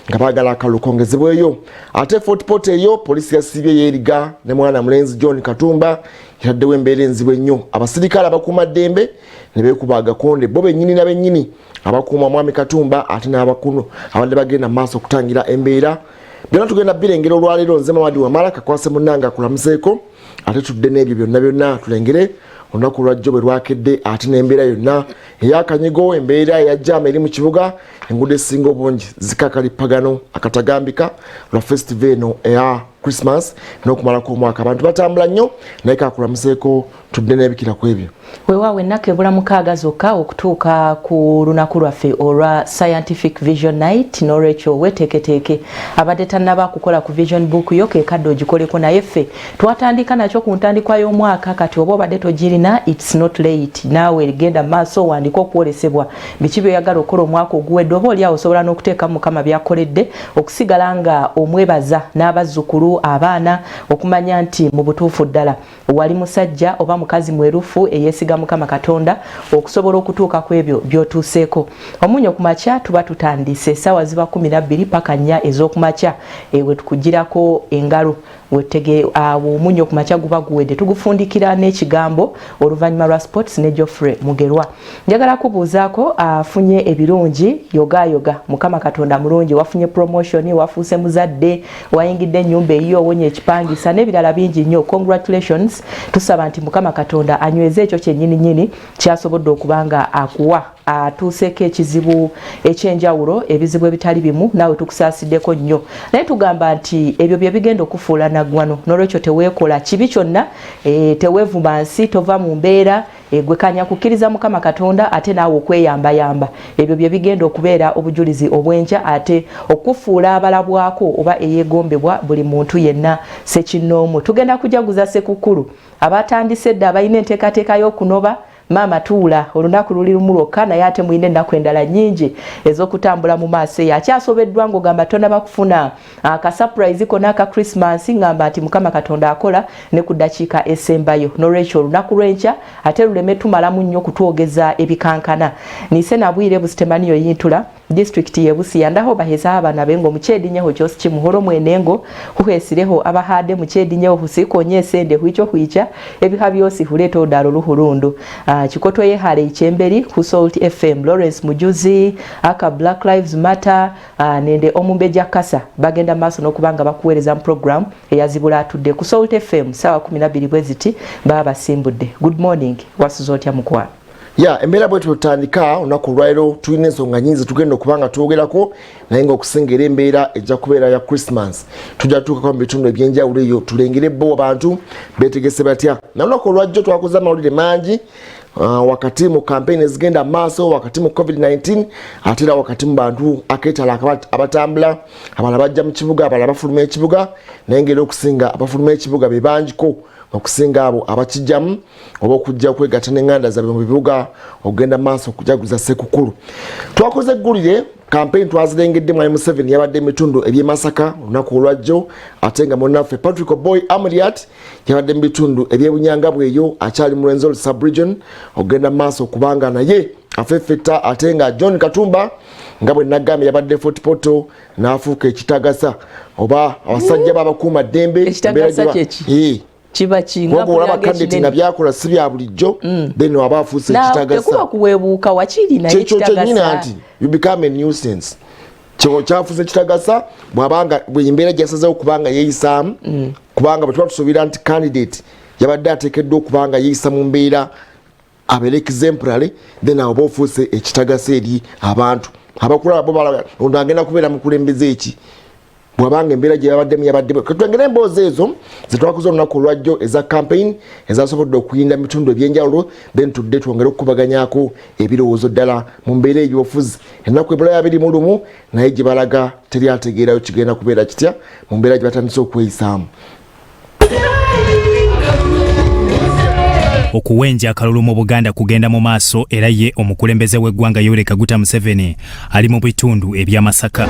nga baagala akalulu kongezebweyo. Ate Fort Portal eyo poliisi yasibye yeeriga ne mwana mulenzi John Katumba yataddewo embeera enzibu ennyo. Abasirikale abakuuma ddembe ne beekuba agakonde bo bennyini na bennyini abakuuma mwami Katumba ate n'abakuno abadde bagenda mu maaso okutangira embeera. Byonna tugenda birengera olwaleero nze Mawadi Wamala kakwase munnanga akulamuseeko ate tudde n'ebyo byonna tulengere olunaku lwajjo bwe lwakedde ate n'embeera yonna ey'akanyigo embeera eyajjaama eri mu kibuga enguudo esinga obungi zikakalipagano akatagambika lwa festival eno eya Christmas n'okumalako omwaka abantu batambula nnyo naye kakulamuseeko tudde n'ebikira ku ebyo. Weewaawo ennaku ebula mukaaga zokka okutuuka ku lunaku lwaffe olwa Scientific Vision Night n'olwekyo weeteeketeeke abadde tannaba kukola ku vision book yo keekadde ogikoleko naye ffe twatandika nakyo ku ntandikwa y'omwaka kati oba obadde togirina it's not late naawe genda maaso wandika okwolesebwa biki by'oyagala okukola omwaka oguwedde oba oli awo osobola n'okuteekamu Mukama by'akoledde okusigala nga omwebaza n'abazzukulu abaana okumanya nti mu butuufu ddala wali musajja oba mukazi mwerufu eyeesiga Mukama Katonda okusobola okutuuka ku ebyo by'otuuseeko. Omunnyo ku makya tuba tutandise essaawa ziba 12 paka 4 ez'okumakya we tukugirako engalo wetege Omunnyo ku makya guba guwedde tugufundikira n'ekigambo oluvannyuma lwa sports ne Geoffrey Mugerwa. Njagala kubuuzaako afunye ebirungi yoga Mukama Katonda mulungi wafunye promotion wafuuse muzadde wayingidde ennyumba eyiyo owonye ekipangisa n'ebirala bingi nnyo. Congratulations tusaba nti Mukama Katonda anyweze ekyo kyennyini kyasobodde okubanga akuwa atuuseeko ekizibu ekyenjawulo ebizibu ebitali bimu naawe tukusaasiddeko nnyo naye tugamba nti ebyo bye bigenda okufuula naggwano n'olwekyo teweekola kibi kyonna teweevuma nsi tova mu mbeera gwe kanya kukkiriza Mukama Katonda ate naawe okweyambayamba ebyo bye bigenda okubeera obujulizi obwenja ate okufuula abalabwako oba eyeegombebwa buli muntu yenna sekinnoomu. Tugenda kujaguza Ssekukkulu abatandise dda abalina enteekateeka y'okunoba Mama tuula olunaku luli lumu lwokka naye ate muyina ennaku endala nnyingi ez'okutambula mu maaso eyo akyasobeddwa ng'ogamba tonaba kufuna akasurprise ko n'aka Christmas ngamba nti Mukama Katonda akola ne ku ddakiika esembayo n'olwekyo olunaku lw'enkya ate luleme tumalamu nnyo kutwogeza ebikankana. Nise nabwire busitemaniyo yintula district ye Busia ndaho baheza abana bengo muchedinyeho cyose kimuhoro mwenengo huhesireho abahade muchedinyeho husiko nyesende huicho huicha ebiha byose huleto odalo ruhurundu. Chikoto ye hale ichemberi ku Salt FM Lawrence Mujuzi aka Black Lives Matter nende omumbeja kasa bagenda maso nokubanga bakuwereza program eyazibula atudde ku Salt FM sawa 12 bweziti baba simbudde. Good morning wasuzotya mukwa. Embeera bwe tutandika olunaku lwairo tulina ensonga nnyingi tugenda okubanga twogerako naye nga okusengera embeera ejja kubeera ya Christmas tujja tuukako mu bitundu ebyenjawulo eyo tulengere bo abantu beetegese batya. Nalunaku olwajjo twakoze amawulire mangi wakati mu campaign ezigenda maaso wakati mu COVID-19 ate era wakati mu bantu akeetala abatambula abala bajja mu kibuga abala bafuluma ekibuga naye ngeri okusinga abafuluma ekibuga be bangiko okusinga abo abakijjamu oba okujja kwegatta n'enganda zaabwe mu bibuga okugenda maaso okujaguza Ssekukkulu. Twakoze eggulire campaign twazirengedde mwami Museveni yabadde ebitundu eby'e Masaka olunaku olwajjo ate nga munnaffe Patrick Oboy Amuriat yabadde mu bitundu eby'Ebunyanga bweyo akyali mu Rwenzori sub-region okugenda maaso okubanga naye afeffetta ate nga John Katumba nga bwe nagambye yabadde Fort Portal n'afuuka ekitagasa oba abasajja b'abakuuma ddembe ekitagasa kyeki chiba chinga kulaba candidate nga byakola si bya bulijjo then wabafuuse ekitagasa kuba kuwebuuka wakiri naye ekitagasa you become a nuisance kyafuuse ekitagasa bwabanga bw'embeera gyasazeewo okubanga yeeyisaamu kubanga bwe tuba tusuubira nti candidate yabadde ateekeddwa okubanga yeeyisa mu mbeera abeera exemplary then awo oba ofuuse ekitagasa eri abantu abakulaba bo balaba ono agenda kubeera mukulembeze eki bwabanga embeera gye yabaddemu yabadde katwengera emboozi ezo zetwakoze olunaku olwajjo eza campaign ezasobodde okuyinda mu bitundu ebyenjawulo then tudde twongere okukubaganyako ebirowoozo ddala mu mbeera ey'obufuzi ennaku ebula 21 naye gye balaga teri ategeerayo kigenda kubeera kitya mu mbeera gye batandise okweyisaamu. Okuwenja akalulu mu Buganda kugenda mu maaso era ye omukulembeze w'eggwanga Yoweri Kaguta Museveni ali mu bitundu ebya Masaka.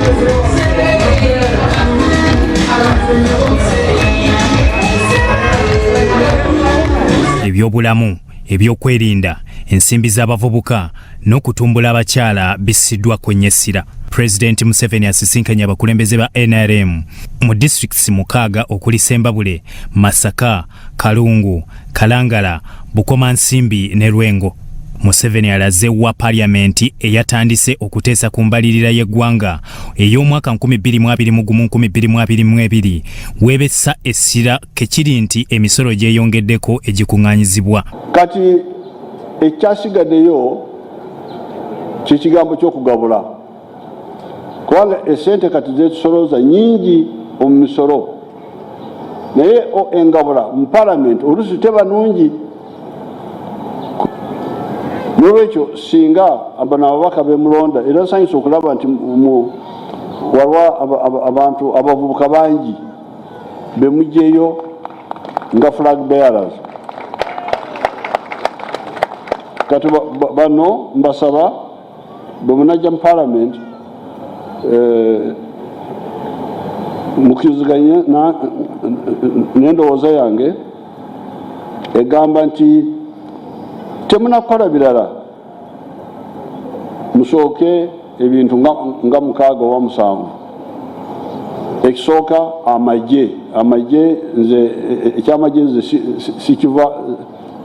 Ebyobulamu, ebyokwerinda, ensimbi z'abavubuka n'okutumbula abakyala bissiddwa kwennyesira. President Museveni asisinkanye abakulembeze ba NRM mu districts mukaaga okuli Sembabule, Masaka, Kalungu, Kalangala, Bukomansimbi ne Lwengo. Museveni alaze wa parliamenti eyatandise okuteesa ku mbalirira y'eggwanga ey'omwaka 2021-2022 weebesa essira kekiri nti emisolo gyeyongeddeko egikuŋŋaanyizibwa. Kati ekyasigaddeyo kyekigambo ky'okugabula kubanga esente kati zetusoloza nyingi mu misolo naye engabula mu parliament oluusi teba nungi. N'olwekyo singa abano ababaka b'emulonda era nsanyusa okulaba nti waliwo abantu abavubuka bangi bemugyeyo nga flag bearers. Kati bano mbasaba bwe munajja mu parliament mukiriziganye n'endowooza yange egamba nti temunakola birala musooke ebintu nga 6 oba 7. Ekisooka amagye nze ekyamagye nze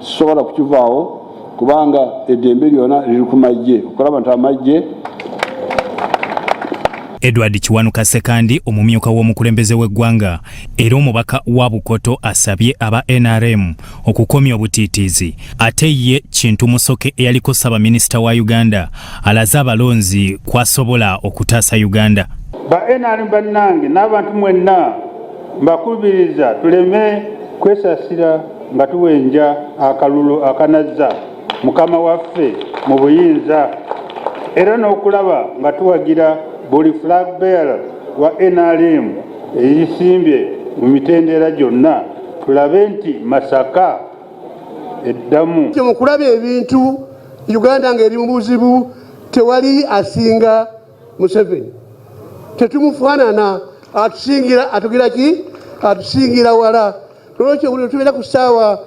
sisobola kukivaawo kubanga eddembe lyonna liri ku magye okulaba nti amagye. Edward Kiwanuka Sekandi omumyuka w'omukulembeze w'eggwanga era omubaka wa Bukoto asabye aba NRM okukomya obutiitiizi. Ate ye Kintu Musoke eyaliko Ssaabaminisita wa Uganda alaze abalonzi kwasobola okutaasa Uganda. Ba NRM bannange n'abantu mwenna mbakubiriza tuleme kwesasira nga tuwenja akalulu akanazza Mukama waffe mu buyinza era n'okulaba nga tuwagira buli flag bearer wa NRM eyisimbye mu mitendera gyonna tulabe nti Masaka eddamu. Mu kulaba ebintu Uganda ng'eri mu buzibu tewali asinga Museveni. Tetumufaanana atusingira atugira ki atusingira wala. Olwekyo buli tubeera ku ssaawa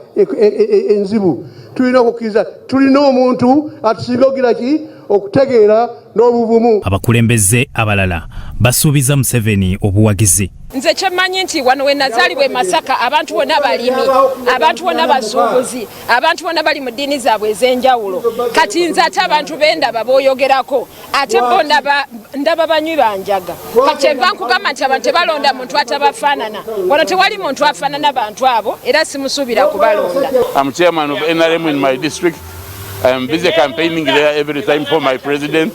enzibu tulina okukkiriza tulina omuntu atusinga ogira ki okutegeera n'obuvumu. Abakulembeze abalala basuubiza Museveni obuwagizi. Nze kyemanyi nti wano we nazaalibwa Masaka abantu bonna balimi, abantu bonna basuubuzi, abantu bonna bali mu ddiini zaabwe ez'enjawulo. Kati nze ate abantu bendaba booyogerako ate bo ndaba banywi banjaga. Kati enva nkugamba nti abantu tebalonda muntu atabafaanana. Wano tewali muntu afaanana bantu abo era simusuubira kubalonda. I'm chairman of NRM in my district. I am busy campaigning there every time for my president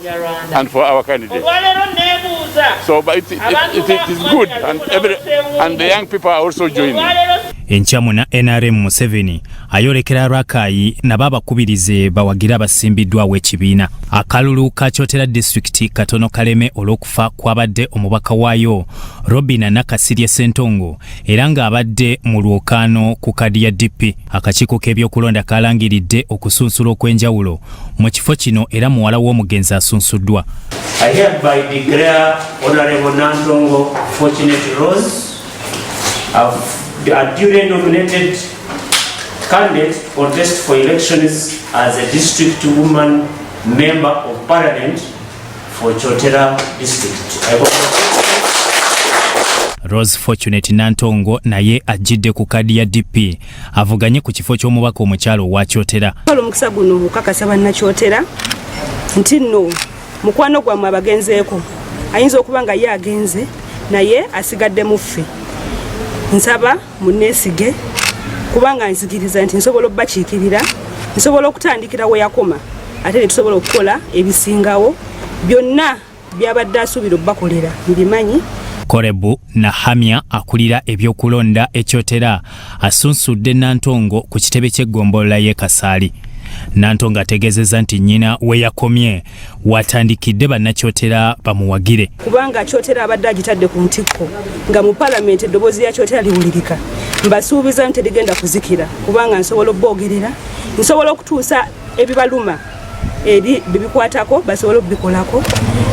and for our candidate. So but it is good and the young people are also joining. Enchamu na NRM Museveni ayolekera Rakai na baba kubirize bawagira abasimbiddwa w'ekibiina. Akalulu ka Kyotera district katono kaleme olw'okufa kwabadde omubaka waayo Robina Nakasirye Ssentongo era nga abadde mu lwokaano ku kadi ya DP. Akakiiko k'ebyokulonda kalangiridde okusunsula okwenjawulo mu kifo kino era muwala w'omugenzi asunsuddwa. I hereby declare Honorable Nantongo Fortunate Rose a duly nominated candidate contest for elections as a district woman member of parliament for Kyotera district. Rose Fortunate Nantongo naye ajjidde ku kadi ya DP avuganye ku kifo ky'omubaka omukyalo wa Kyotera. Omukisa guno okukakasa bannakyotera nti nno mukwano gwammwe abagenzeeko ayinza okuba nga ye agenze naye asigadde muffe. Nsaba munneesige kubanga nzikiriza nti nsobola obbakiikirira, nsobola okutandikira we yakoma ate ne tusobola okukola ebisingawo byonna byabadde asuubira obbakolera mbimanyi. Korebu na Hamya akulira ebyokulonda ekyotera asunsudde Nantongo ku kitebe ky'eggombolola y'e Kasaali. Nantongo ategeezezza nti nnyina we yakomye watandikidde bannakyotera bamuwagire. Kubanga Kyotera abadde agitadde ku ntikko nga mu palamenti eddoboozi ya Kyotera liwulirika. Mbasuubiza nti ligenda kuzikira kubanga nsobola obboogerera, nsobola okutuusa ebibaluma eri bibikwatako basobola okubikolako.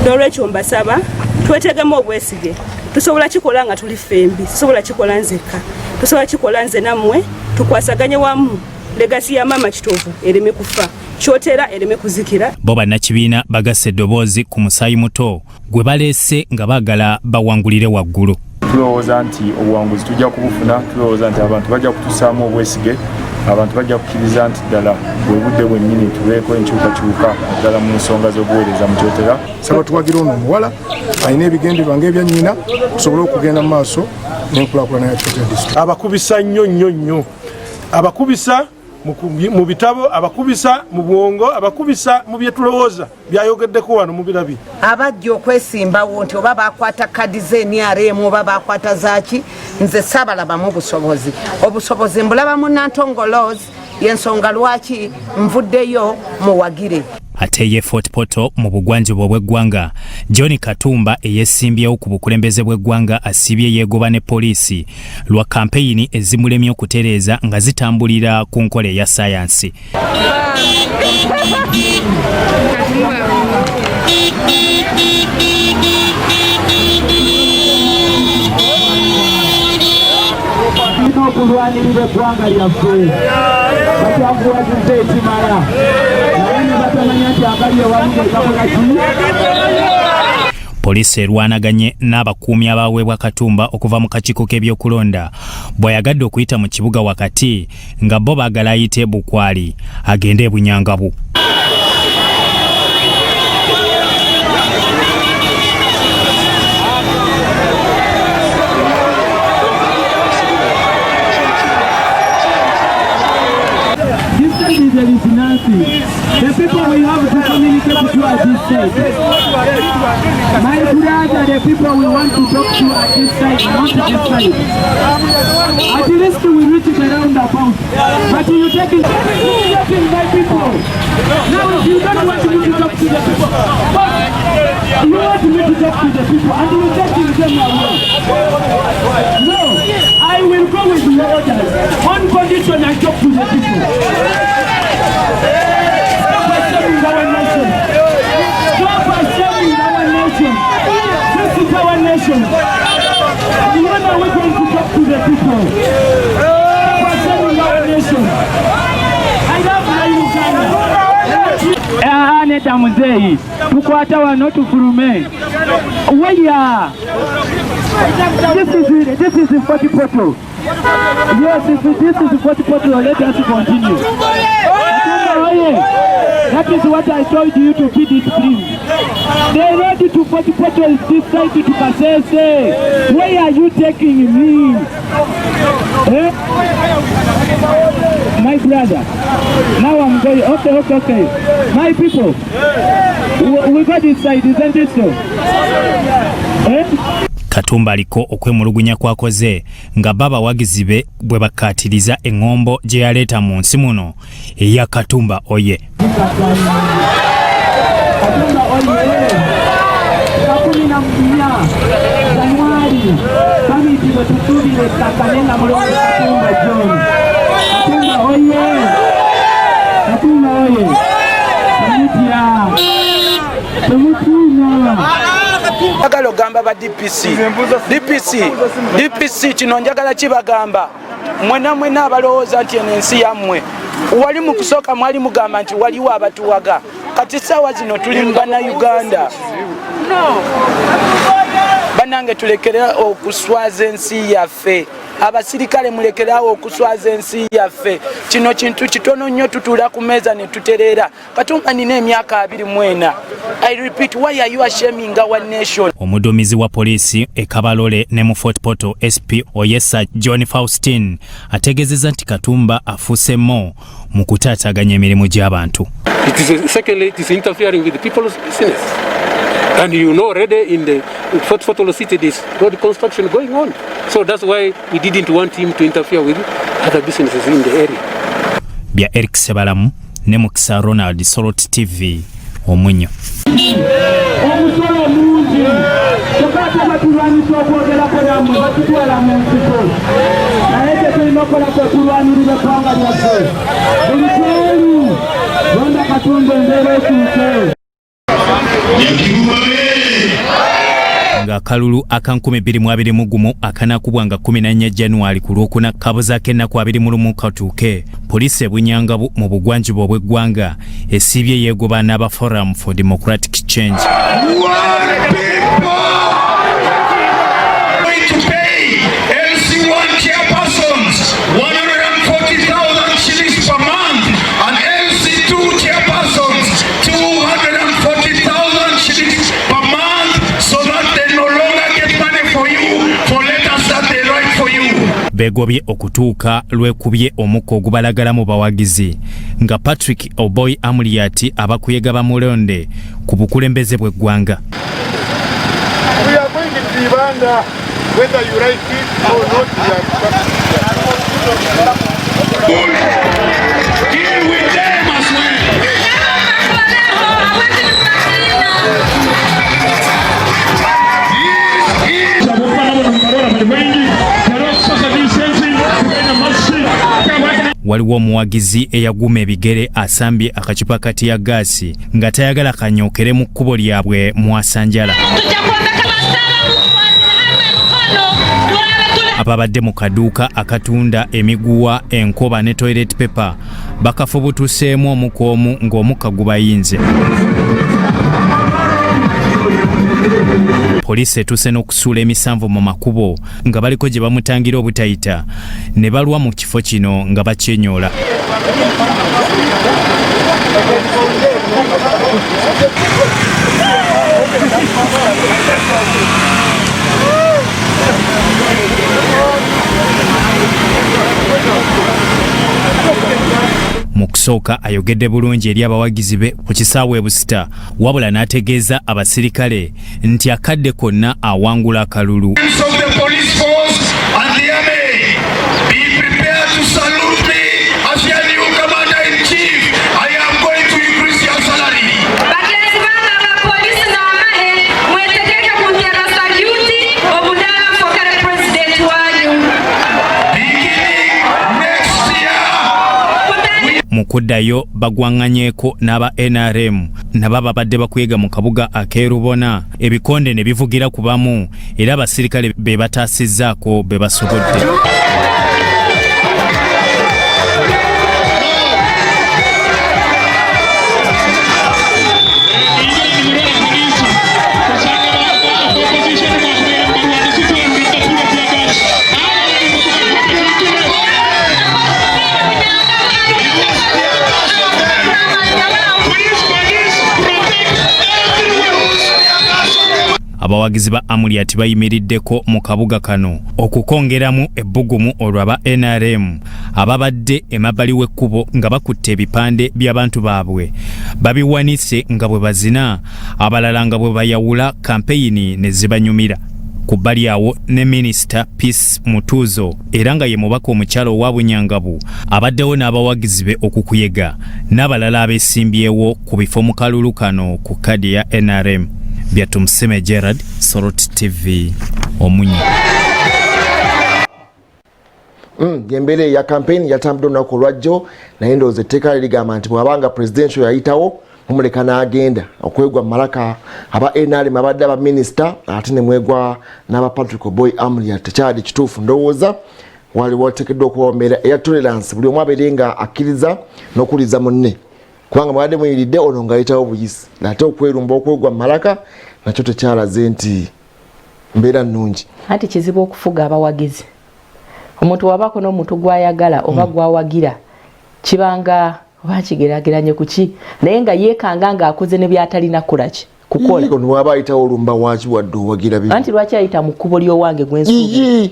N'olwekyo mbasaba twetegemu obwesige. Tusobola kikola nga tuli ffembi, tusobola kikola nzekka, tusobola kikola nze nammwe tukwasaganye wamu legasi ya mama kitovu ereme kufa kyotera ereme kuzikira. Bo bannakibiina bagasse eddoboozi ku musaayi muto gwe baleese nga baagala bawangulire waggulu. Tulowooza nti obuwanguzi tujja kubufuna, tulowooza nti abantu bajja kutusaamu obwesige, abantu bajja kukkiriza nti ddala bwe budde bwennyini tubeeko enkyukakyuka ddala mu nsonga z'obuweereza mu kyotera. Saba tuwagira ono omuwala alina ebigendererwa ng'ebyannyina tusobole okugenda mu maaso n'enkulaakulana ya Kyotera disitulikiti. Abakubisa nnyo abakubisa mu bitabo, abakubisa mu bwongo, abakubisa mu byetulowooza byayogeddeko wano mu birabi. Abajja okwesimbawo nti oba bakwata kadi z'NRM oba bakwata zaaki, nze sabalabamu busobozi. Obusobozi mbulaba mu Nantongo Laws, y'ensonga lwaki nvuddeyo muwagire. Ate ye Fort Portal mu bugwanjuba bw'eggwanga, John Katumba eyesimbyewo ku bukulembeze bw'eggwanga asibye yeegoba ne poliisi lwa kampeyini ezimulemye okutereeza nga zitambulira ku nkola eya sayansi. Okulwanirira eggwanga lyaffe batwakuwagizza ekimala naye ne batamanya nti akali ewamu ekakola ki. Poliisi erwanaganye n'abakuumi abaweebwa Katumba okuva mu kakiiko k'ebyokulonda bw'ayagadde okuyita mu kibuga wakati nga bo baagala ayite Bukwali agende Bunyangabu. The people we have to communicate to at this side. My brother, the people we want to talk to at this side, not this side. At least we reach it around the pound. But you take it, my people. Now if you don't want me to talk to the people, you want me to talk to the people and you take them away. No, I will go with the orders on condition I talk to the people. Our nation. Stop assembling our nation. This is our nation. When are we going to talk to the people? Stop assembling our nation. I love my Uganda. Neta muzei, tukwata wano tufulume. Waya. This is 40 Portal. Yes, this is 40 Portal. Let us continue. That is what I told you to feed it, please. They ready to 40 Portal this side to Kasese. Where are you taking me? Eh? My brother. Now I'm going. Okay. My people. We got this side, isn't it so? Eh? Katumba aliko okwemulugunya kwakoze nga baba wagizi be bwe bakatiriza engombo gye yaleeta mu nsi muno eya Katumba oye. Agalo gamba ba DPC kino njagala kibagamba mwena abalowooza nti ensi yammwe wali mu kusooka mwali mugamba nti waliwo abatuwaga kati ssaawa zino tuli mu Bannayuganda banange tulekera okuswaza ensi yaffe abasirikale mulekerawo okuswaza ensi yaffe kino kintu kitono nnyo tutula ku meeza ne tutereera Katumba nina emyaka 24. I repeat, why are you ashaming our nation? Omuduumizi wa poliisi e Kabalole ne mu Fort Portal SP Oyesa John Faustin ategeezezza nti Katumba afuusemo mu kutaataaganya emirimu gy'abantu. Secondly, it is interfering with the people's business. And you know already in the Fort Portal city there's road construction going on. So that's why we didn't want him to interfere with other businesses in the area. Bya Eric Sebalamu ne Mukisa Ronald Sorot TV Omunnyo. Ronda やきぐまれ nga akalulu aka 2021 akanakubwanga 14 January ku Lwokuna kabuza k'ennaku 21 katuuke. Poliisi ebunyangabu mu bugwanjuba obw'eggwanga esiibye yeegoba n'aba Forum for Democratic Change. Begobye okutuuka lwekubye omukka ogubalagala mu bawagizi nga Patrick Oboy Amuriat abakuyega bamulonde ku bukulembeze bw'eggwanga. We are going to Uganda, whether you like it or not, we are deal with them as well. Waliwo omuwagizi eyaguma ebigere asambye akacupa kati ya gaasi nga tayagala kanyookere mu kkubo lyabwe mwasanjala. Ababadde mu kaduuka akatunda emiguwa, enkoba ne toilet paper bakafubutuseemu omukka omu ng'omukka gubayinze. Poliisi etuuse n'okusuula emisanvu mu makubo nga baliko gye bamutangira obutayita ne balwa mu kifo kino nga bakyenyoola. Mu kusooka ayogedde bulungi eri abawagizi be ku kisaawe Busita wabula n'ategeeza abasirikale nti akadde konna awangula akalulu. Mukuddayo bagwanganyeeko n'aba NRM nabo babadde bakuyega mu kabuga akeerubona ebikonde ne bivugira ku bamu era abasirikale be bataasizzaako be basobodde. Abawagizi ba Amuriat bayimiriddeko mu kabuga kano okukongeramu ebbugumu olw'aba NRM ababadde emabbali w'ekkubo nga bakutte ebipande by'abantu baabwe babiwanise nga bwe bazina abalala nga bwe bayawula kampeyini ne zibanyumira. Ku bbali awo ne Minisita Peace Mutuuzo era nga ye mubaka omukyalo owa Bunyangabu abaddewo n'abawagizi be okukuyega n'abalala abeesimbyewo ku bifo mu kalulu kano ku kadi ya NRM. Byatumuseme Gerard, Soroti TV, Omunnyo. Yembele ya campaign yatambudde olunaku olwajjo naye ndowooza etteeka ligamba nti bw'abanga presidential yayitawo mumuleka n'agenda okwegwa malaka aba NRM abadde aba minisita ate ne mwegwa n'aba Patrick Oboy Amuriat tekyali kituufu. Ndowooza waliwo oteekeddwa okuba mbeera eya tolerance buli omu abeere nga akkiriza n'okuwuliriza munne kubanga mwadde muyiridde ono ng'ayitawo buyisi ate okwerumba okwegwa malaka nakyo tekyalaze nti mbeera nnungi. Anti kizibu okufuga abawagizi. Omuntu wabako n'omuntu gwayagala oba gwawagira kibanga oba kigeraageranye kuki naye nga yeekanga ng'akoze ne byatalina kulaki kukola. Ono waba ayitawo olumba waki wadde owagira bibi. Anti lwaki ayita mu kkubo ly'owange gwensuubira?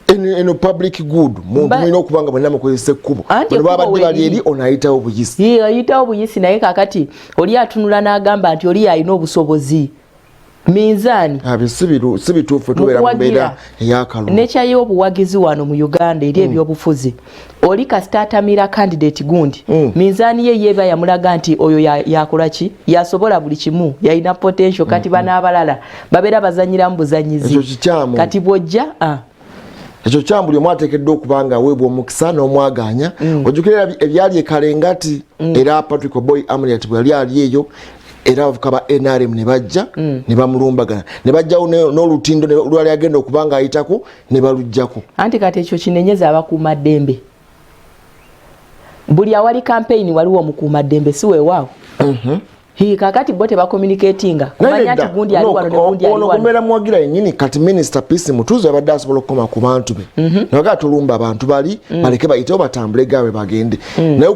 Eno public good muntu mulina okubanga mwenna mukozesa ekkubo bano babadde bali eri ono ayitawo buyisi. Ayitawo buyisi naye kakati oli atunula n'agamba nti oli alina obusobozi. Minzani si bituufu tubeera mu mbeera ey'akalulu. Nekyayo obuwagizi wano mu Uganda eri ebyobufuzi oli kasitatamira candidate gundi minzani ye yeba yamulaga nti oyo yakola ki yasobola buli kimu yalina potential kati banaabalala babeera bazanyira mu buzanyizi kati bwojja ekyo kyambuli omu ateekeddwa okubanga aweebwa omukisa n'omwaganya. Ojjukira ebyali ekalengati era Patrick Oboy Amuriat bwe yali ali eyo era abavuka ba NRM ne bajja ne bamulumbagana ne bajjawo n'olutindo lwali agenda okubanga ayitako ne balujjako. Anti kati ekyo kinenyeza abakuuma ddembe. Buli awali campaign waliwo omukuuma ddembe si weewaawo. Kakati bote ba communicatinga kumanya ati gundi ali wano ne gundi ali wano. Ono kumera mwagira yennyini kati Minister Peace Mutuzo yabadde asobola okukoma ku bantu be. Naga tulumba abantu bali baleke bayitewo batambule gawe bagende. Naye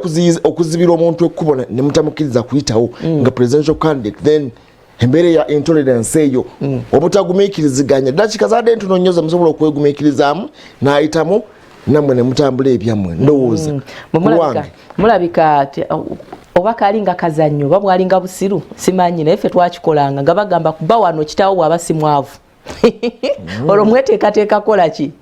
okuzibira omuntu ekkubo ne mutamukiriza kuyitawo nga presidential candidate then embere ya intolerance eyo obutagumiikiriziganya dakika zaade ntuno nnyo musobola okwegumiikirizaamu n'ayitamu namwe ne mutambula ebyamwe ndowooza. Mulabika oba kalinga kazannyo oba bwalinga busiru simanyi naye ffe twakikolanga nga bagamba kuba wano kitawo bw'aba si mwavu. Olwo mweteekateeka kola ki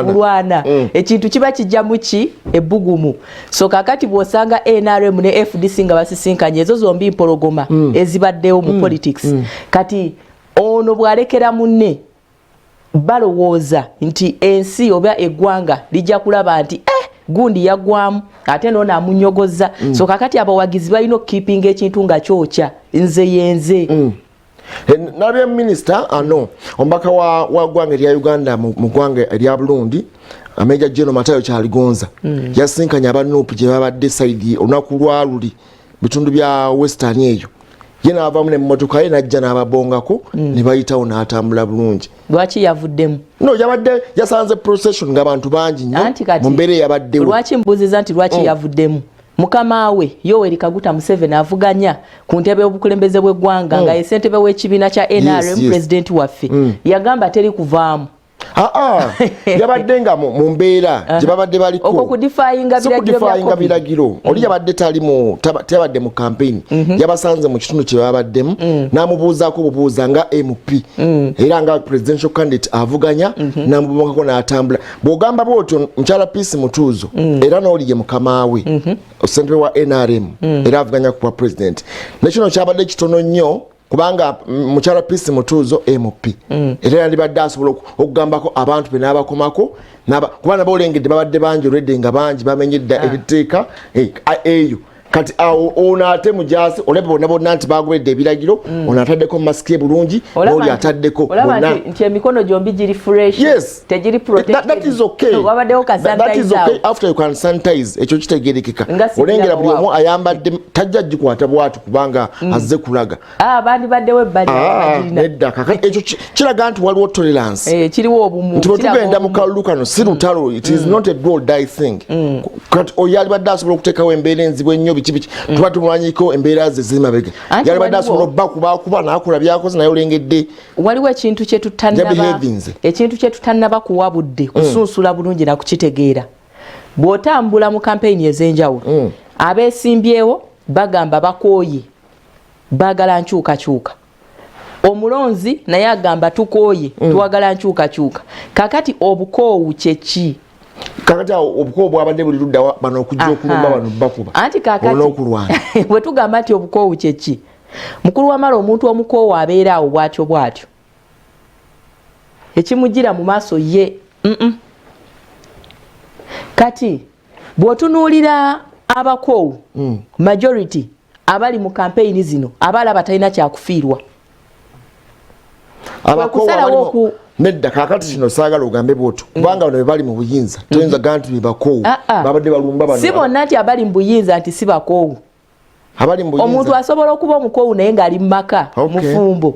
kulwana ekintu kiba kijja mu ki ebbugumu. So kakati bw'osanga NRM ne FDC nga basisinkanye ezo zombi mpologoma ezibaddewo mu politics kati ono bw'alekera munne balowooza nti ensi oba eggwanga lijja kulaba nti gundi yagwamu ate nona amunyogoza. So kakati abawagizi balina keeping ekintu nga kyokya nze yenze. Nabye minister ano ombaka wa gwanga lya Uganda mu gwanga lya Burundi Major General Matayo Kyaligonza yasinkanya abanupu gye babadde side olunaku lwaluli bitundu bya Western eyo yena avamu ne mmotoka ye najja n'ababongako ne bayitawo n'atambula bulungi. Lwaki yavuddemu? No yabadde yasanze procession ng'abantu bangi nnyo mu mbeera yabaddewo. Lwaki mbuziza nti lwaki yavuddemu? Mukama we Yoweri Kaguta Museveni avuganya ku ntebe y'obukulembeze bw'eggwanga nga ye ssentebe w'ekibiina kya NRM president waffe yagamba teri kuvaamu. Yabadde nga mu mbeera gye babadde baliko okudifayinga biragiro oli yabadde tebadde mu campaign yabasanze mu kitundu kye babaddemu n'amubuuzaako obubuuza nga MP era nga presidential candidate avuganya n'amubongako n'atambula. Bw'ogamba bw'otyo mukyala Peace Mutuzo era n'oli ye mukama we ssentebe wa NRM era avuganya ku bwa president nekino kyabadde kitono nnyo kubanga mukyala Peace Mutuzo MP era yandibadde asobola okugambako abantu be n'abakomako kubanga bolengedde babadde bangi olwedde nga bangi bamenyedde ebiteeka eyo kati awo ono ate mujasi olebe bonna bonna nti bagobedde ebiragiro ono ataddeko masiki bulungi oli ataddeko bonna nti emikono gyombi giri fresh tegiri protected. That is okay. Wabaddewo ka sanitize. That is okay after you can sanitize ekyo kitegerekeka olengera buli omu ayambadde tajja gikwata bwatu kubanga azze kulaga bandi baddewo ebbali nedda kakati ekyo kiraga nti waliwo tolerance kiriwo obumu nti bwetugenda mu kalulu kano si lutalo it is not a do or die thing kati oyali badde asobola okuteekawo embeera enzibu ennyo biki tuba tumanyiko embeera ze zimabega yali badde asobola okubakuba n'akola byakoze naye olengedde waliwo ekintu kye tutannaba kuwabudde kusunsula bulungi nakukitegeera. Bw'otambula mu kampeyini ez'enjawulo abeesimbyewo bagamba bakooye baagala nkyukakyuka. Omulonzi naye agamba tukooye twagala nkyukakyuka. Kakati obukoowu kye ki? Kakati obukoowu bwabadde buli ludda bano okujja okulumba bano bakuba anti kakati bwe tugamba nti obukoowu kye ki? Mukulu w'amala omuntu omukoowu abeera awo bw'atyo ekimugira mu maaso ye kati bw'otunuulira abakoowu majority abali mu campaign zino abalaba talina kyakufiirwa abakoowu nedda kakati kino saagala ogambe bw'otyo kubanga bano bali mu buyinza toyinza gaa nti bebakoowu babadde balumba bano si bonna nti abali mu buyinza nti si bakoowu. Omuntu asobola okuba omukoowu naye ng'ali mu maka mufumbo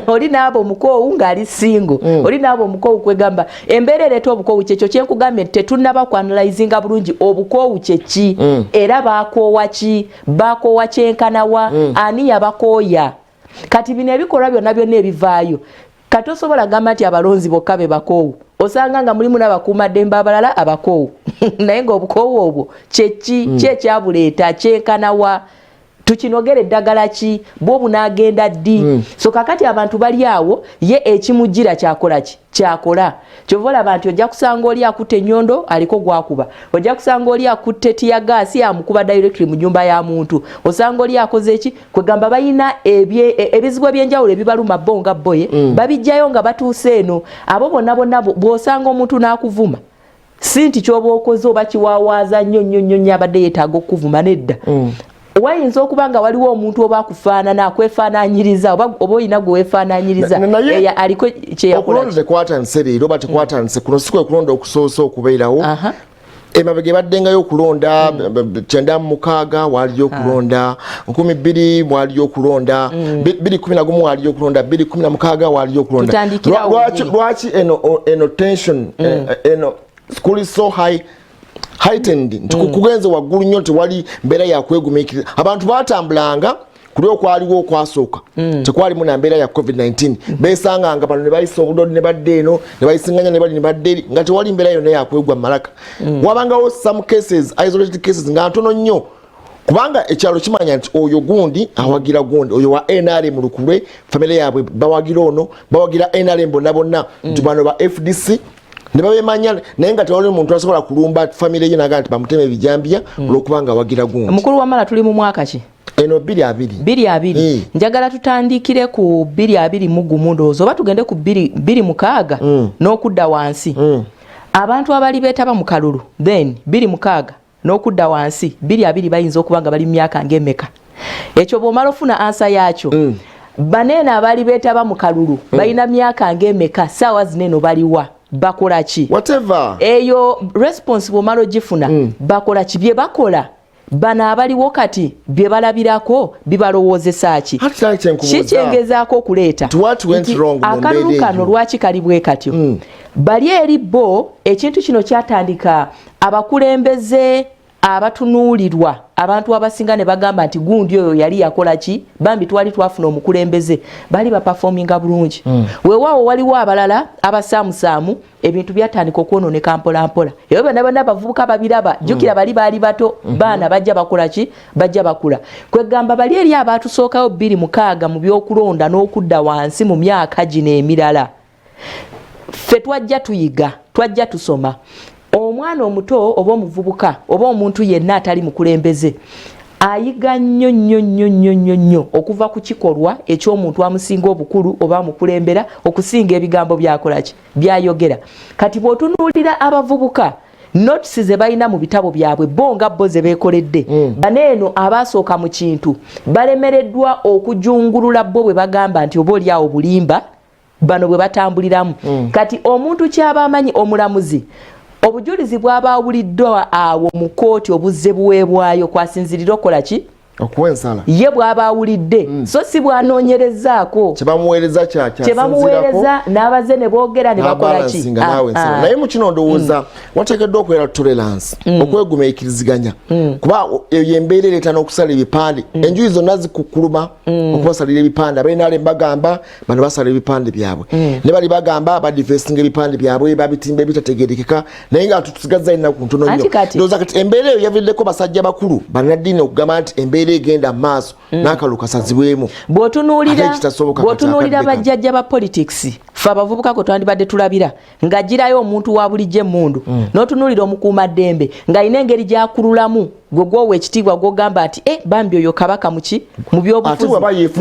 oli n'abo omukoowu ng'ali singo oli n'abo omukoowu kwegamba embeera ereeta obukoowu kyekyo kyenkugambye tetunnaba kwanalizinga bulungi obukoowu kye ki era baakoowa ki baakoowa kyenkanawa ani yabakooya kati bino ebikolwa byonna ebivaayo kati osobola gamba nti abalonzi bokka be bakoowu osanga nga mulimu n'abakuumaddembe abalala abakoowu naye ng'obukoowu obwo kyeki kyekyabuleeta kyenkanawa tukinogere eddagala ki bwo bunaagenda ddi so kakati abantu bali awo ye ekimugira kyakola ki kyakola kyovola abantu ojja kusanga oli akutte ennyondo aliko gwakuba ojja kusanga oli akutte tiya gaasi amukuba directly mu nyumba ya muntu osanga oli akoze eki kwegamba bayina ebizibu ebyenjawulo ebibaluma bo nga boye babijjayo nga batuuse eno abo bonna bw'osanga omuntu n'akuvuma si nti ky'oba okoze oba kiwaawaaza nnyo abadde yeetaaga okuvuma nedda wayinza okuba nga waliwo omuntu oba akufaanana akwefaananyiriza oba oyina gwe weefaananyiriza aliko kyeyakola okulonda tekwatandise leero oba tekwatandise kuno si kwe kulonda okusoosa okubeerawo emabega ebaddengayo okulonda 96 waliyo okulonda 2000 waliyo okulonda 2011 waliyo okulonda 2016 waliyo okulonda lwaki eno tension eno school is so heightened kugenze waggulu nnyo tewali mbeera yakwegumiikiriza abantu batambulanga kuli okwaliwo okwasooka tekwalimu na mbeera ya covid-19 besanganga bano ne bayisa obudodi ne badde eno ne bayisinganya ne bali ne badde eri nga tewali mbeera yonna yakwegwa malaka wabangawo some cases isolated cases nga ntono nnyo kubanga ekyalo kimanya nti oyo gundi awagira gundi oyo wa NRM lukulwe family yaabwe bawagira ono bawagira NRM bonna nti bano ba FDC ne babemanya naye nga tewali omuntu asobola kulumba family ye naga nti bamuteme ebijambya olwokubanga awagira gundi. Mukulu wa mala tuli mu mwaka ki? Eno 2020 njagala tutandikire ku 2020 mugumu ndowooza oba tugende ku 2026 n'okudda wansi abantu abali beetaba mu kalulu then 2026 n'okudda wansi 2020 bayinza okuba nga bali mu myaka ng'emmeka ekyo bw'omala ofuna ansa yaakyo baneeno abali beetaba mu kalulu balina myaka ng'emmeka ssaawa zineno baliwa bakola ki eyo response bw'omala ogifuna bakola ki bye bakola bana abaliwo kati bye balabirako bibalowoozesa ki kikyengezaako okuleeta akalulu kano lwaki kali bwe katyo bali eri bo ekintu kino kyatandika abakulembeze abatunuulirwa abantu abasinga ne bagamba nti gundi oyo yali yakola ki bambi twali twafuna omukulembeze bali baperforminga bulungi weewaawo waliwo abalala abasaamusaamu ebintu byatandika okwononeka mpolampola eyo bonna abavubuka babiraba jjukira bali baali bato baana bajja bakola ki bajja bakula kwegamba bali eri abaatusookayo 2006 mu byokulonda n'okudda wansi mu myaka gino emirala ffe twajja tuyiga twajja tusoma omwana omuto oba omuvubuka oba omuntu yenna atali mukulembeze ayiga nnyo okuva ku kikolwa eky'omuntu amusinga obukulu oba amukulembera okusinga ebigambo byakola ki byayogera kati bw'otunuulira abavubuka notisi ze balina mu bitabo byabwe bo nga bo ze beekoledde baneeno abaasooka mu kintu balemereddwa okujungulula bo bwe bagamba nti oba oliawo bulimba bano bwe batambuliramu kati omuntu kyaba amanyi omulamuzi obujulizi bw'abawuliddwa awo mu kooti obuzze buweebwayo kwasinzirira okola ki okuwensala ye bw'abawulidde so si bwanoonyerezaako kyebamuweereza n'abaze ne boogera ne bakola ki naye mu kino ndowooza wateekeddwa okubeera tolerance okwegumiikiriziganya kuba eyo embeera ereeta n'okusala ebipande enjuyi zonna zikukkuluma okubasalira ebipande abainaale bagamba bano basala ebipande byabwe ne bali bagamba badifesinga ebipande byabwe babitimba ebitategerekeka naye nga tusigazza ennaku ntono nnyo ndowooza kati embeera eyo yaviiriddeko basajja bakulu bannaddiini okugamba nti embeera egenda maaso n'akalu kasazibwemu bw'otunuulira bajjajja ba politics fe abavubuka kwe twandibadde tulabira ng'agirayo omuntu wa bulijjo emmundu n'otunuulira omukuumaddembe ng'alina engeri gy'akululamu gwe gwowa ekitiibwa gw'ogamba nti bambi oyo kabaka muki mu byobufuzi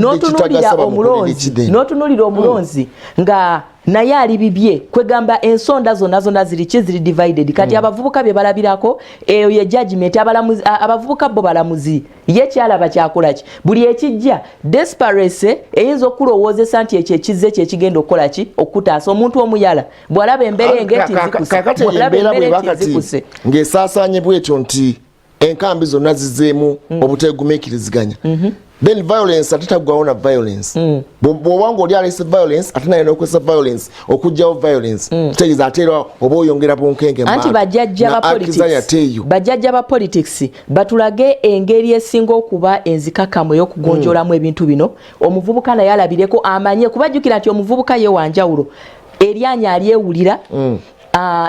n'otunuulira omulonzi nga naye ali bibye kwegamba ensonda zonna ziri divided kati abavubuka bye balabirako eyo ye judgment abavubuka bo balamuzi ye kyalaba kyakola ki buli ekijja desperate eyinza okulowoozesa nti ekyo ekizze kyekigenda okukola ki okutaasa omuntu omuyala bw'alaba embeera engeti ng'esaasaanye bwetyo nti enkambi zonna zizeemu obuteegumiikiriziganya then violence atataggwawo na violence bw'obanga oli alese violence ate naye n'okozesa violence okugjawo violence kitegeeza ate era oba oyongera bunkenge anti bajjajja ba politics batulage engeri esinga okuba enzikakamu ey'okugonjoolamu ebintu bino omuvubuka naye alabireko amanye kubajjukira nti omuvubuka ye wanjawulo eryanya alyewulira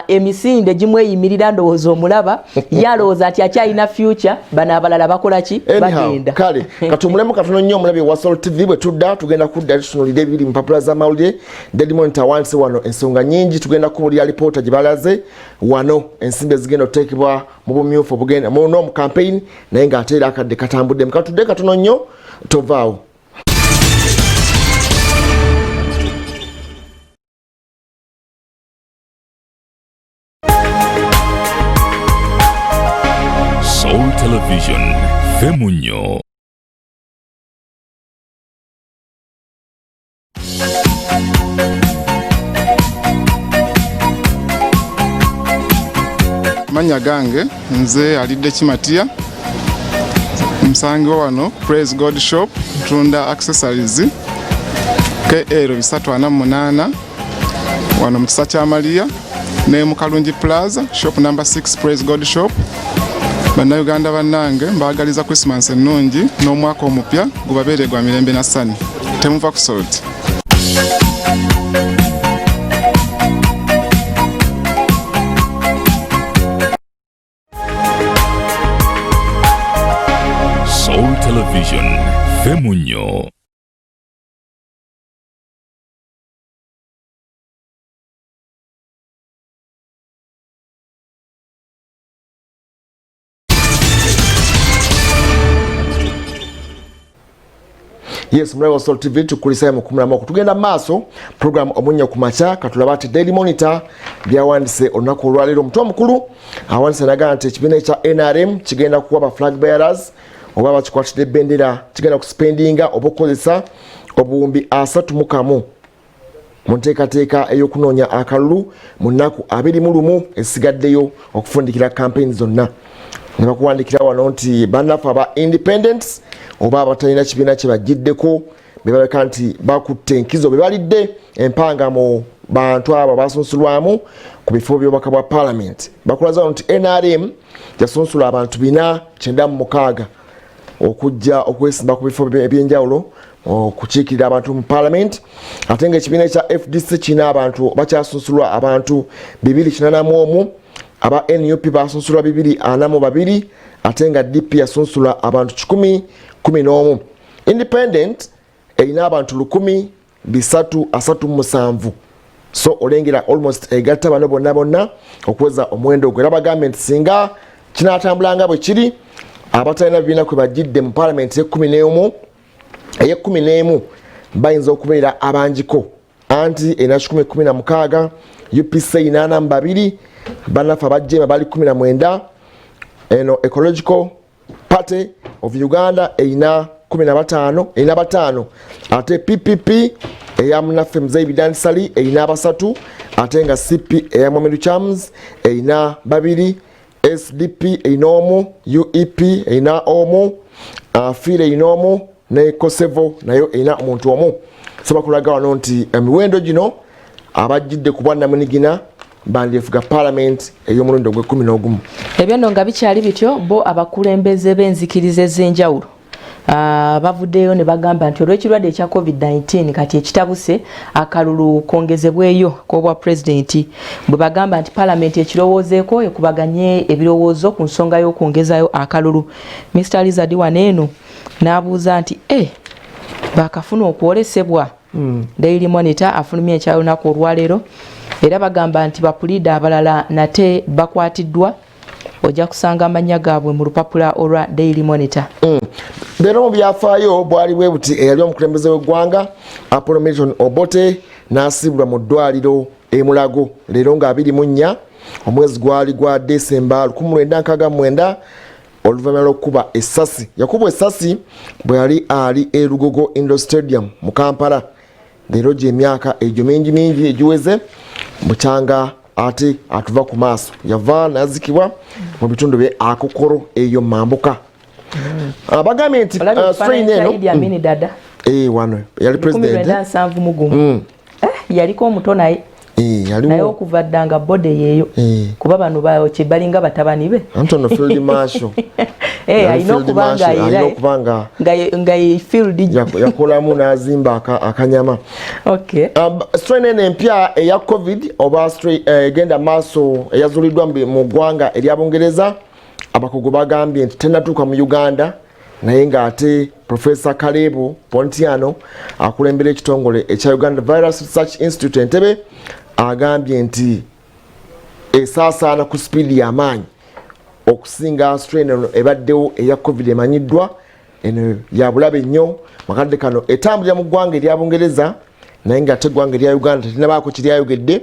emisinde gimweyimirira ndowooza omulaba yalowooza nti akyalina future bano abalala bakola ki bagenda kale katumulemu katono nnyo omulabi wa Soul TV bwe tudda tugenda kudda tutunulira ebiri mpapula z'amawulire Daily Monitor wansi wano ensonga nyingi tugenda kubulira alipoota gye balaze wano ensimbi ezigenda okuteekebwa mu bumyufu obugenda mu campaign naye ng'ate era akadde katambudde katudde katono nnyo tovaawo. Soul Television, Omunnyo. Manya gange nze alidde Kimatiya msangibwa wano Praise God Shop tunda accessories KL 348 wano mu kisa kya Maria ne mu Kalungi Plaza shop number 6 Praise God Shop. Bannayuganda bannange mbagaliza Christmas ennungi n'omwaka omupya gubabeere gwa mirembe na ssani. Temuva ku Salt. Soul Television, Omunnyo. Yes, mrewa Soul TV tukulisa mu 11 tugenda maaso program Omunnyo Ku Makya katulabate Daily Monitor byawandise olunaku olwalero mutwa mukulu awandise naga nti ekibiina kya NRM kigenda kuwa flag bearers oba bakikwatidde bendera kigenda kuspendinga obukozesa obuwumbi 31 mu nteekateeka ey'okunoonya akalulu mu nnaku 21 esigaddeyo okufundikira campaign zonna. Ne bakuwandikira wano nti bannaffe aba independents oba abatalina kibiina kye bagiddeko bebaleka nti bakutte enkizo be balidde empanga mu bantu abo basunsulwamu ku bifo by'obubaka bwa parliament. Bakulaza nti NRM yasunsula abantu 496 okujja okwesimba ku bifo ebyenjawulo okukiikirira abantu mu parliament, ate nga ekibiina kya FDC kina abantu bakyasunsulwa abantu 281, aba NUP basunsulwa 242, ate nga DP yasunsulwa abantu 111. Independent erina abantu 1,337. So olengera almost egatta bano bonna okweza omwendo gwe. Bagambye nti singa kinatambulanga bwe kiri abatalina bibiina kwe bagidde mu parliament ey'ekumi bayinza okubeera abanjiko anti ena 16, UPC 82, bannaffe abajjema bali 19, eno Ecological Party of Uganda erina 15, ate PPP eya munaffe Mzee Bidan Sali erina 3, ate nga CP eya Mohamed Chams erina 2, SDP erina 1, UEP erina 1, File erina 1, ne Kosevo nayo erina omuntu 1. So bakulaga wano nti emiwendo gino abajjidde ku bwannamunigina bandyefuga parliament ey'omulundi ogw'11. Ebyo nno nga bikyali bityo bo abakulembeze b'enzikiriza ez'enjawulo bavuddeyo ne bagamba nti olw'ekirwadde ekya COVID-19 kati ekitabuse akalulu kongezebweyo k'obwa pulezidenti bwe bagamba nti parliament ekirowoozeeko ekubaganye ebirowoozo ku nsonga y'okwongezayo akalulu. Mr. Lizard waneeno n'abuuza nti bakafuna okwolesebwa. Daily Monitor afulumya ekyolunaku olwaleero era bagamba nti bapuliida abalala nate bakwatiddwa. Ojja kusanga amannya gaabwe mu lupapula olwa Daily Monitor. Leero mu byafaayo bwali bwe buti eyali omukulembeze w'eggwanga Apollo Milton Obote n'asibulwa mu ddwaliro Mulago leero nga 24 omwezi gwali gwa Desemba 1969 oluvannyuma lw'okuba essasi. Yakubwa essasi bwe yali ali e Lugogo Indoor Stadium mu Kampala. Leero gy'emyaka egyo mingi egiweze bukyanga ate atuva ku maaso yava n'azikibwa mu bitundu bye Akokoro eyo Mambuka. Abagambye nti strain eno wano yali president yaliko omuto naye naye okuva ddanga bode yeeyo kuba bano bakye balinga batabani be Antonio Field Marshall alina okubanga era nga field yakolamu n'azimba akanyama. Strain eno empya eya COVID oba egenda maaso eyazuuliddwa mu ggwanga eryabungereza abakugu bagambye nti tennatuuka mu Uganda naye ng'ate Professor Kalebu Pontiano akulembera ekitongole ekya Uganda Virus Research Institute Entebbe agambye nti esaasaana ku sipiidi y'amaanyi okusinga strain eno ebaddewo eya COVID emanyiddwa eno ya bulabe nnyo makadde kano etambulira mu ggwanga eryabungereza naye ng'ate eggwanga erya Uganda terinabaako kiryayogedde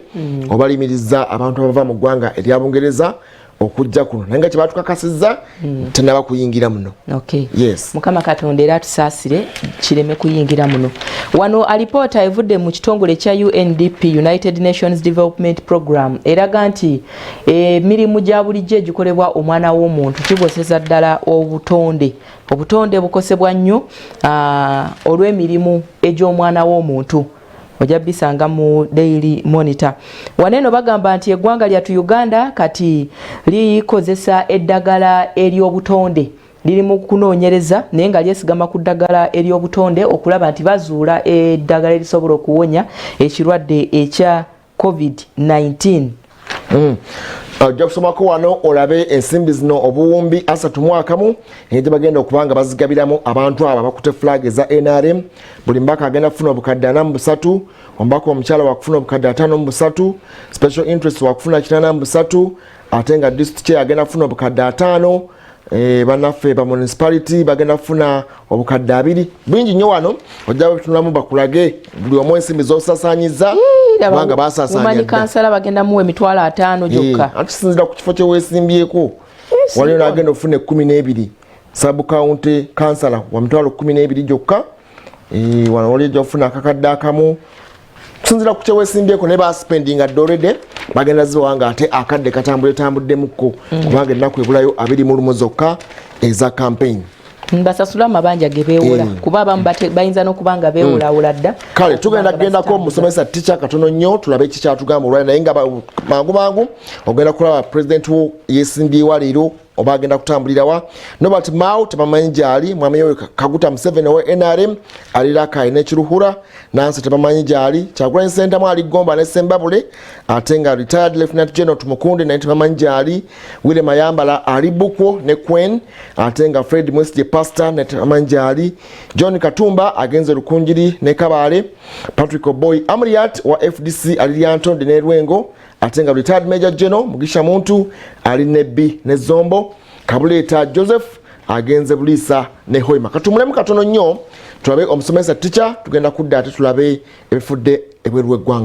obalimiriza abantu abava mu ggwanga eryabungereza okujja kuno naye nga kye batukakasizza tenaba kuyingira muno. Okay. Yes. Mukama Katonda era tusaasire kireme kuyingira muno. Wano alipoota evudde mu kitongole kya UNDP, United Nations Development Program, eraga nti emirimu gya bulijjo egikolebwa omwana w'omuntu kigoseza ddala obutonde. Obutonde bukosebwa nnyo olw'emirimu egy'omwana w'omuntu. Ojja bisanga mu Daily Monitor. Waneno bagamba nti eggwanga lyatu Uganda kati likozesa eddagala ery'obutonde. Liri mu kunoonyereza naye nga lyesigama ku ddagala ery'obutonde okulaba nti bazuula eddagala erisobola okuwonya ekirwadde ekya COVID-19. Ojja kusomako wano olabe ensimbi zino obuwumbi 31 engeri bagenda okubanga bazigabiramu abantu abo abakute flag eza NRM. Buli mbaka agenda kufuna obukadde 43, ombaka omukyala wakufuna obukadde 53, special interest wakufuna 83, ate nga district chair agenda kufuna obukadde 5. Banaffe ba municipality bagenda kufuna obukadde 2. Bingi nnyo wano ojja bitunulamu bakulage buli omu ensimbi z'osasaanyiza kubanga basasaanya. Umanyi kansala bagenda muwe emitwalo 5 gyokka. Atusinzira ku kifo kye weesimbyeko. Waliyo n'agenda ofuna 12. Sub county kansala wa mitwalo 12 gyokka. Wano waliyo gy'ofuna akakadde akamu. Tusinzira ku kye weesimbyeko ne baspendinga already bagenda ziwanga ate akadde katambuddemuko kubanga ennaku ebulayo 21 zokka eza campaign. Mbasasula amabanja gebeewula kuba abamu bayinza n'okubanga beewulawula dda. Kale tugendako musomesa teacher katono nnyo tulabe ekikyatugamba olwali naye nga mangu ogenda kulaba president wo yeesimbyewa leero oba agenda kutambulirawa. Nobert Mao tebamanyi gyali, mwami we Kaguta Museveni owe NRM aliraka ayina ekiruhura, Nansi tebamanyi gyali, Kyagulanyi Ssentamu ali Gomba ne Sembabule ate nga retired Lieutenant General Tumukunde naye tebamanyi gyali, William Ayambala ali Bukwo ne Queen ate nga Fred Mwesigye Pastor ne tebamanyi gyali, John Katumba agenze Lukunjiri ne Kabale, Patrick Oboy Amriat wa FDC ali Lyantonde ne Lwengo ate nga retired Major General Mugisha Muntu ali Nebbi ne Zombo, Kabuleta Joseph agenze Bulisa ne Hoima. Katumulemu katono nnyo tulabe omusomesa teacher tugenda kudda ate tulabe ebifudde ebweru w'eggwanga.